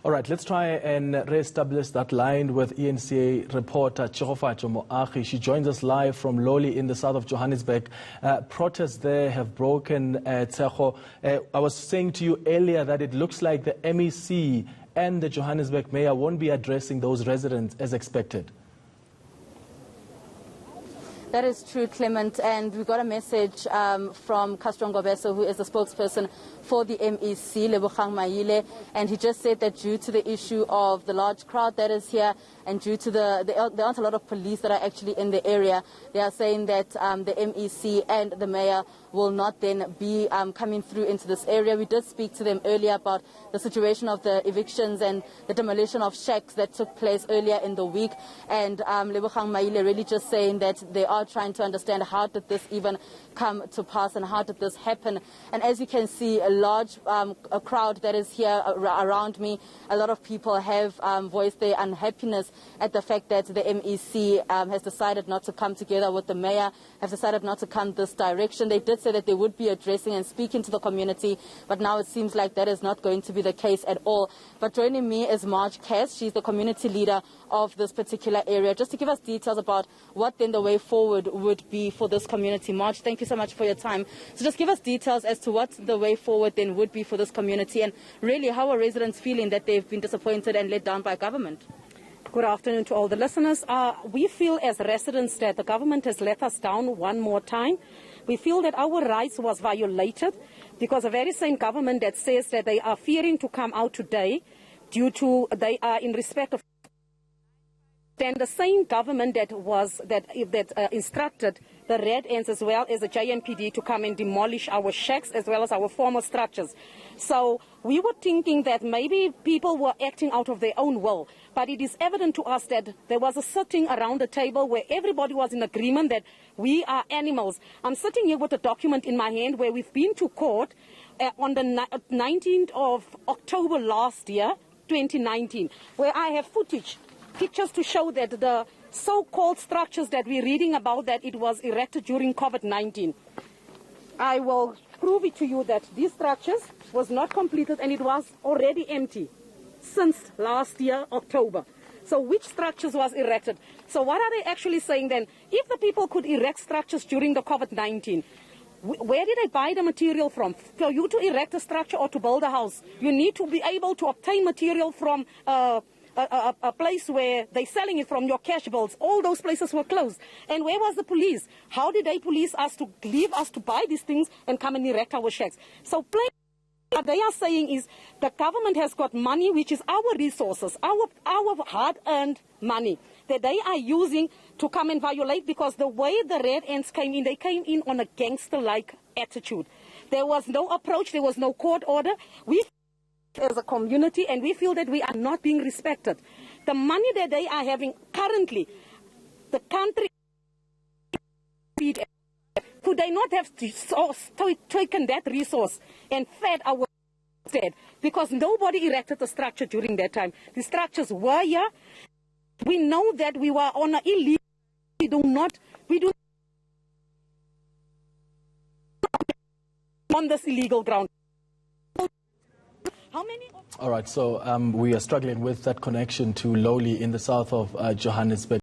All right, let's try and re-establish that line with ENCA reporter Chirofatso Moagi. She joins us live from Lawley in the south of Johannesburg. Protests there have broken, Tsecho. I was saying to you earlier that it looks like the MEC and the Johannesburg mayor won't be addressing those residents as expected. That is true, Clement, and we got a message from Castro Ngobeso, who is the spokesperson for the MEC, Lebogang Maile, and he just said that due to the issue of the large crowd that is here and due to there aren't a lot of police that are actually in the area, they are saying that the MEC and the mayor will not then be coming through into this area. We did speak to them earlier about the situation of the evictions and the demolition of shacks that took place earlier in the week, and Lebogang Maile really just saying that they are trying to understand how did this even come to pass and how did this happen. And as you can see, a large a crowd that is here around me, a lot of people have voiced their unhappiness at the fact that the MEC has decided not to come together with the mayor, have decided not to come this direction. They did say that they would be addressing and speaking to the community, but now it seems like that is not going to be the case at all. But joining me is Marge Cass. She's the community leader of this particular area, just to give us details about what then the way forward would be for this community. Marge, thank you so much for your time. So just give us details as to what the way forward then would be for this community, and really how are residents feeling that they've been disappointed and let down by government? Good afternoon to all the listeners. We feel as residents that the government has let us down one more time. We feel that our rights was violated because the very same government that says that they are fearing to come out today due to they are in respect of then the same government that instructed the Red Ants as well as the JMPD to come and demolish our shacks as well as our former structures. So we were thinking that maybe people were acting out of their own will, but it is evident to us that there was a sitting around the table where everybody was in agreement that we are animals. I'm sitting here with a document in my hand where we've been to court on the 19th of October last year, 2019, where I have pictures to show that the so-called structures that we're reading about, that it was erected during COVID-19. I will prove it to you that these structures was not completed and it was already empty since last year, October. So which structures was erected? So what are they actually saying then? If the people could erect structures during the COVID-19, where did they buy the material from? For you to erect a structure or to build a house, you need to be able to obtain material from a place where they're selling it from, your cash bills. All those places were closed. And where was the police? How did they police us to leave us to buy these things and come and erect our shacks? So what they are saying is the government has got money, which is our resources, our hard-earned money, that they are using to come and violate, because the way the Red Ants came in, they came in on a gangster-like attitude. There was no approach, there was no court order. We as a community, and we feel that we are not being respected. The money that they are having currently, the country, could they not have taken that resource and fed our instead? Because nobody erected the structure during that time. The structures were here. We know that we were on an illegal. We do on this illegal ground. How many? All right, so we are struggling with that connection to Lawley in the south of Johannesburg.